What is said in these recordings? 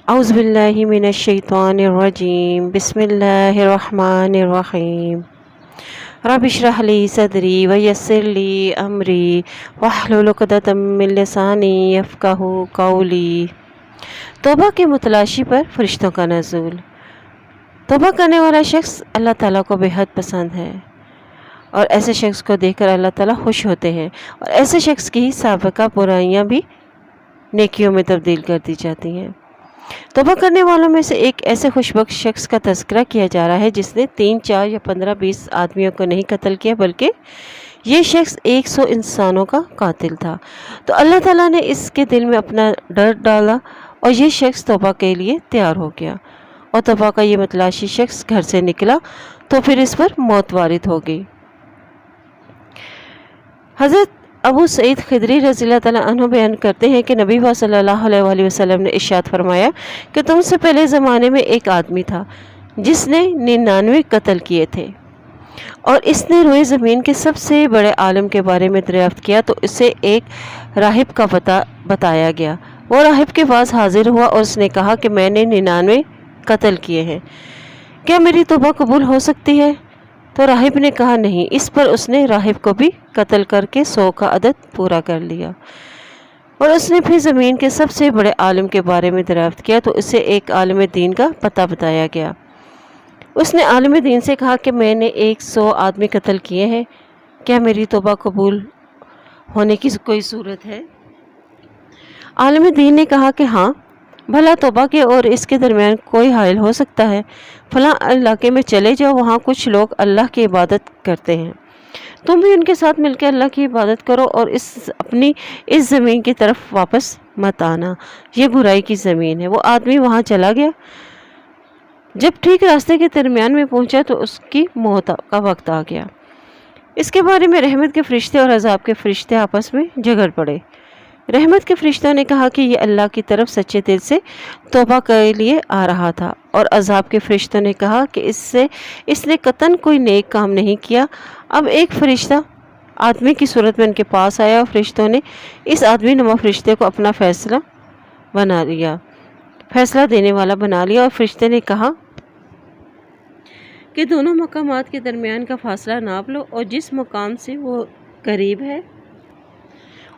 اعوذ باللہ من الشیطان الرجیم بسم اللہ الرحمن الرحیم رب اشرح لی صدری ویسر لی امری واحلل عقدۃ من لسانی یفقہوا قولی۔ توبہ کے متلاشی پر فرشتوں کا نزول۔ توبہ کرنے والا شخص اللہ تعالیٰ کو بے حد پسند ہے اور ایسے شخص کو دیکھ کر اللہ تعالیٰ خوش ہوتے ہیں، اور ایسے شخص کی سابقہ برائیاں بھی نیکیوں میں تبدیل کر دی جاتی ہیں۔ توبہ کرنے والوں میں سے ایک ایسے خوشبخت شخص کا تذکرہ کیا جا رہا ہے جس نے 3، 4 یا 15، 20 آدمیوں کو نہیں قتل کیا، بلکہ یہ شخص 100 انسانوں کا قاتل تھا۔ تو اللہ تعالیٰ نے اس کے دل میں اپنا ڈر ڈالا اور یہ شخص توبہ کے لیے تیار ہو گیا، اور توبہ کا یہ متلاشی شخص گھر سے نکلا تو پھر اس پر موت وارد ہو گئی۔ حضرت ابو سعید خدری رضی اللہ تعالیٰ عنہ بیان کرتے ہیں کہ نبی صلی اللہ علیہ وآلہ وسلم نے ارشاد فرمایا کہ تم سے پہلے زمانے میں ایک آدمی تھا جس نے 99 قتل کیے تھے، اور اس نے روئے زمین کے سب سے بڑے عالم کے بارے میں دریافت کیا تو اسے ایک راہب کا پتہ بتایا گیا۔ وہ راہب کے پاس حاضر ہوا اور اس نے کہا کہ میں نے 99 قتل کیے ہیں، کیا میری توبہ قبول ہو سکتی ہے؟ تو راہب نے کہا نہیں۔ اس پر اس نے راہب کو بھی قتل کر کے 100 کا عدد پورا کر لیا، اور اس نے پھر زمین کے سب سے بڑے عالم کے بارے میں دریافت کیا تو اسے ایک عالم دین کا پتہ بتایا گیا۔ اس نے عالم دین سے کہا کہ میں نے 100 آدمی قتل کیے ہیں، کیا میری توبہ قبول ہونے کی کوئی صورت ہے؟ عالم دین نے کہا کہ ہاں، بھلا توبہ کے اور اس کے درمیان کوئی حائل ہو سکتا ہے؟ فلاں علاقے میں چلے جاؤ، وہاں کچھ لوگ اللہ کی عبادت کرتے ہیں، تم بھی ان کے ساتھ مل کے اللہ کی عبادت کرو اور اپنی اس زمین کی طرف واپس مت آنا، یہ برائی کی زمین ہے۔ وہ آدمی وہاں چلا گیا، جب ٹھیک راستے کے درمیان میں پہنچا تو اس کی موت کا وقت آ گیا۔ اس کے بارے میں رحمت کے فرشتے اور عذاب کے فرشتے آپس میں جھگڑ پڑے۔ رحمت کے فرشتوں نے کہا کہ یہ اللہ کی طرف سچے دل سے توبہ کے لیے آ رہا تھا، اور عذاب کے فرشتوں نے کہا کہ اس نے قطعاً کوئی نیک کام نہیں کیا۔ اب ایک فرشتہ آدمی کی صورت میں ان کے پاس آیا، اور فرشتوں نے اس آدمی نما فرشتے کو اپنا فیصلہ دینے والا بنا لیا، اور فرشتے نے کہا کہ دونوں مقامات کے درمیان کا فاصلہ ناپ لو، اور جس مقام سے وہ قریب ہے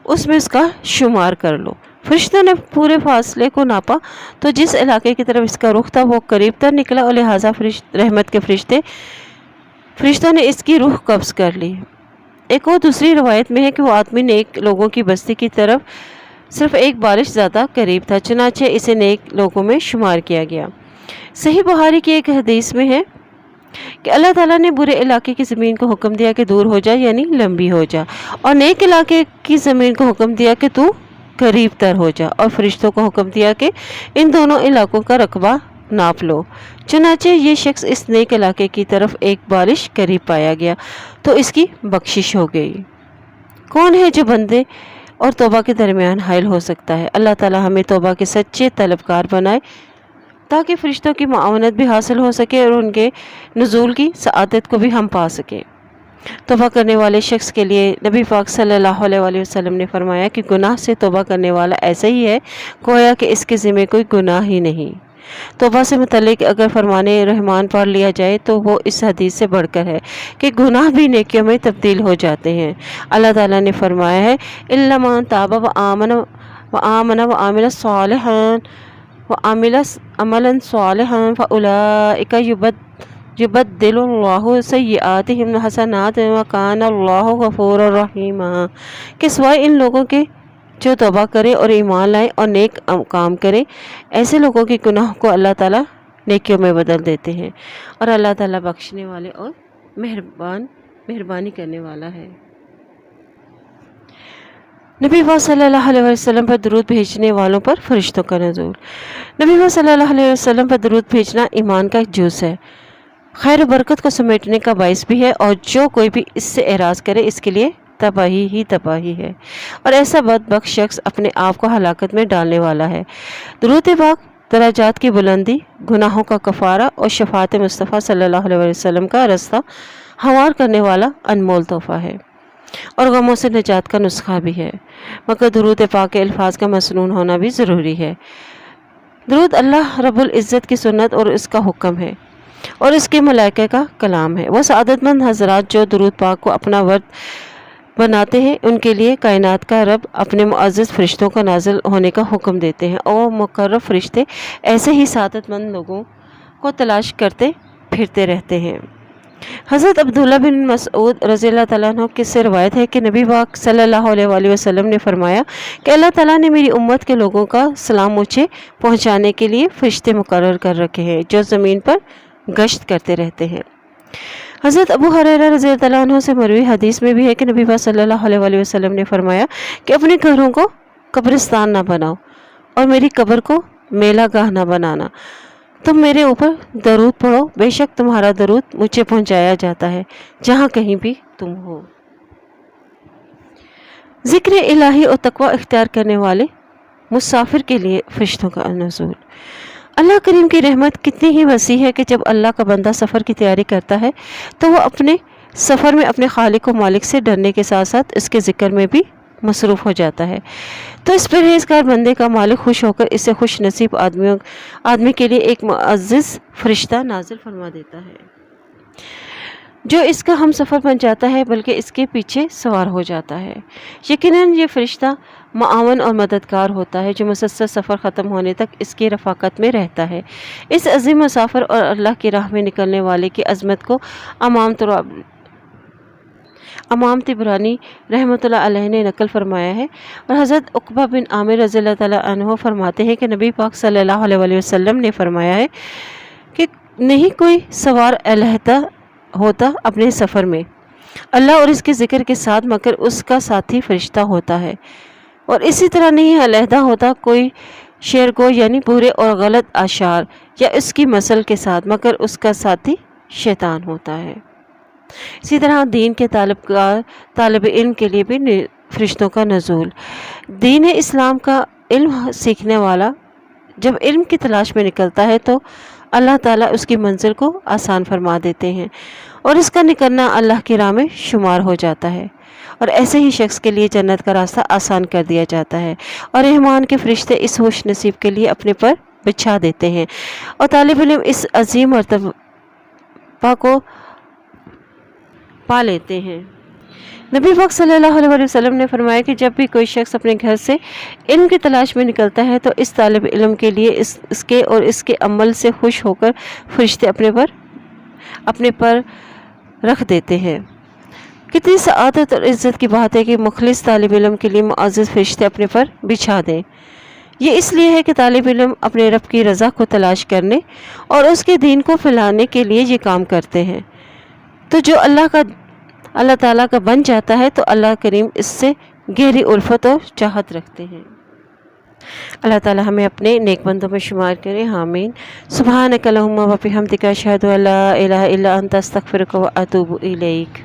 اس میں اس کا شمار کر لو۔ فرشتوں نے پورے فاصلے کو ناپا تو جس علاقے کی طرف اس کا رخ تھا وہ قریب تر نکلا، اور لہٰذا رحمت کے فرشتوں نے اس کی روح قبض کر لی۔ ایک اور دوسری روایت میں ہے کہ وہ آدمی نیک لوگوں کی بستی کی طرف صرف ایک بارش زیادہ قریب تھا، چنانچہ اسے نیک لوگوں میں شمار کیا گیا۔ صحیح بخاری کی ایک حدیث میں ہے کہ اللہ تعالیٰ نے برے علاقے کی زمین کو حکم دیا کہ دور ہو جا، یعنی لمبی ہو جا، اور نیک علاقے کی زمین کو حکم دیا کہ تو قریب تر ہو جا، اور فرشتوں کو حکم دیا کہ ان دونوں علاقوں کا رقبہ ناپ لو۔ چنانچہ یہ شخص اس نیک علاقے کی طرف ایک بارش قریب پایا گیا تو اس کی بخشش ہو گئی۔ کون ہے جو بندے اور توبہ کے درمیان حائل ہو سکتا ہے؟ اللہ تعالیٰ ہمیں توبہ کے سچے طلبکار بنائے تاکہ فرشتوں کی معاونت بھی حاصل ہو سکے اور ان کے نزول کی سعادت کو بھی ہم پا سکیں۔ توبہ کرنے والے شخص کے لیے نبی پاک صلی اللہ علیہ وآلہ وسلم نے فرمایا کہ گناہ سے توبہ کرنے والا ایسا ہی ہے گویا کہ اس کے ذمہ کوئی گناہ ہی نہیں۔ توبہ سے متعلق اگر فرمان رحمان پڑھ لیا جائے تو وہ اس حدیث سے بڑھ کر ہے کہ گناہ بھی نیکیوں میں تبدیل ہو جاتے ہیں۔ اللہ تعالیٰ نے فرمایا ہے اِلَّا مَن تَابَ وَآمَنَ وَعَمِلَ عَمَلًا صَالِحًا فَأُولَٰئِکَ یبدل اللہ سیئاتہم حسنات وکان اللہ غفورا رحیما، کہ سوائے ان لوگوں کے جو توبہ کرے اور ایمان لائے اور نیک کام کرے، ایسے لوگوں کے گناہ کو اللہ تعالیٰ نیکیوں میں بدل دیتے ہیں، اور اللہ تعالیٰ بخشنے والے اور مہربانی کرنے والا ہے۔ نبی پاک صلی اللہ علیہ وسلم پر درود بھیجنے والوں پر فرشتوں کا نزول۔ نبی پاک صلی اللہ علیہ وسلم پر درود بھیجنا ایمان کا جز ہے، خیر و برکت کو سمیٹنے کا باعث بھی ہے، اور جو کوئی بھی اس سے اعراض کرے اس کے لیے تباہی ہے، اور ایسا بدبخت شخص اپنے آپ کو ہلاکت میں ڈالنے والا ہے۔ درود پاک درجات کی بلندی، گناہوں کا کفارہ اور شفاعت مصطفیٰ صلی اللہ علیہ وسلم کا راستہ ہموار کرنے والا انمول تحفہ ہے، اور غموں سے نجات کا نسخہ بھی ہے، مگر درود پاک کے الفاظ کا مسنون ہونا بھی ضروری ہے۔ درود اللہ رب العزت کی سنت اور اس کا حکم ہے اور اس کے ملائکہ کا کلام ہے۔ وہ سعادت مند حضرات جو درود پاک کو اپنا ورد بناتے ہیں ان کے لیے کائنات کا رب اپنے معزز فرشتوں کا نازل ہونے کا حکم دیتے ہیں، اور مقرب فرشتے ایسے ہی سعادت مند لوگوں کو تلاش کرتے پھرتے رہتے ہیں۔ حضرت عبداللہ بن مسعود رضی اللہ تعالیٰ عنہ کی سے روایت ہے کہ نبی پاک صلی اللہ علیہ وآلہ وسلم نے فرمایا کہ اللہ تعالیٰ نے میری امت کے لوگوں کا سلام مجھے پہنچانے کے لیے فرشتے مقرر کر رکھے ہیں جو زمین پر گشت کرتے رہتے ہیں۔ حضرت ابو ہریرہ رضی اللہ عنہ سے مروی حدیث میں بھی ہے کہ نبی پاک صلی اللہ علیہ وآلہ وسلم نے فرمایا کہ اپنے گھروں کو قبرستان نہ بناؤ اور میری قبر کو میلہ گاہ نہ بنانا، تم میرے اوپر درود پڑھو، بے شک تمہارا درود مجھے پہنچایا جاتا ہے جہاں کہیں بھی تم ہو۔ ذکر الہی اور تقوی اختیار کرنے والے مسافر کے لیے فرشتوں کا نزول۔ اللہ کریم کی رحمت کتنی ہی وسیع ہے کہ جب اللہ کا بندہ سفر کی تیاری کرتا ہے تو وہ اپنے سفر میں اپنے خالق و مالک سے ڈرنے کے ساتھ ساتھ اس کے ذکر میں بھی مصروف ہو جاتا ہے، تو اس پرہیزگار بندے کا مالک خوش ہو کر اسے خوش نصیب آدمی کے لیے ایک معزز فرشتہ نازل فرما دیتا ہے جو اس کا ہم سفر بن جاتا ہے بلکہ اس کے پیچھے سوار ہو جاتا ہے۔ یقیناً یہ فرشتہ معاون اور مددگار ہوتا ہے جو مسلسل سفر ختم ہونے تک اس کی رفاقت میں رہتا ہے۔ اس عظیم مسافر اور اللہ کی راہ میں نکلنے والے کی عظمت کو امام طبرانی رحمۃ اللہ علیہ نے نقل فرمایا ہے، اور حضرت عقبہ بن عامر رضی اللہ تعالیٰ عنہ فرماتے ہیں کہ نبی پاک صلی اللہ علیہ وآلہ وسلم نے فرمایا ہے کہ نہیں کوئی سوار علیحدہ ہوتا اپنے سفر میں اللہ اور اس کے ذکر کے ساتھ مگر اس کا ساتھی فرشتہ ہوتا ہے، اور اسی طرح نہیں علیحدہ ہوتا کوئی شعر یعنی برے اور غلط اشعار یا اس کی مثل کے ساتھ مگر اس کا ساتھی شیطان ہوتا ہے۔ اسی طرح دین کے طالب علم کے لیے بھی فرشتوں کا نزول۔ دین اسلام کا علم سیکھنے والا جب علم کی تلاش میں نکلتا ہے تو اللہ تعالیٰ اس کی منزل کو آسان فرما دیتے ہیں اور اس کا نکلنا اللہ کی راہ میں شمار ہو جاتا ہے، اور ایسے ہی شخص کے لیے جنت کا راستہ آسان کر دیا جاتا ہے، اور رحمان کے فرشتے اس خوش نصیب کے لیے اپنے پر بچھا دیتے ہیں، اور طالب علم اس عظیم مرتبہ کو پا لیتے ہیں۔ نبی پاک صلی اللہ علیہ وسلم نے فرمایا کہ جب بھی کوئی شخص اپنے گھر سے علم کی تلاش میں نکلتا ہے تو اس طالب علم کے لیے اس کے اور اس کے عمل سے خوش ہو کر فرشتے اپنے پر رکھ دیتے ہیں۔ کتنی سعادت اور عزت کی بات ہے کہ مخلص طالب علم کے لیے معزز فرشتے اپنے پر بچھا دیں۔ یہ اس لیے ہے کہ طالب علم اپنے رب کی رضا کو تلاش کرنے اور اس کے دین کو پھیلانے کے لیے یہ کام کرتے ہیں، تو جو اللہ تعالیٰ کا بن جاتا ہے تو اللہ کریم اس سے گہری الفت اور چاہت رکھتے ہیں۔ اللہ تعالیٰ ہمیں اپنے نیک بندوں میں شمار کرے، آمین۔ سبحانک اللہم و بحمدک، اشہد ان لا الہ الا انت، استغفرک و اتوب الیک۔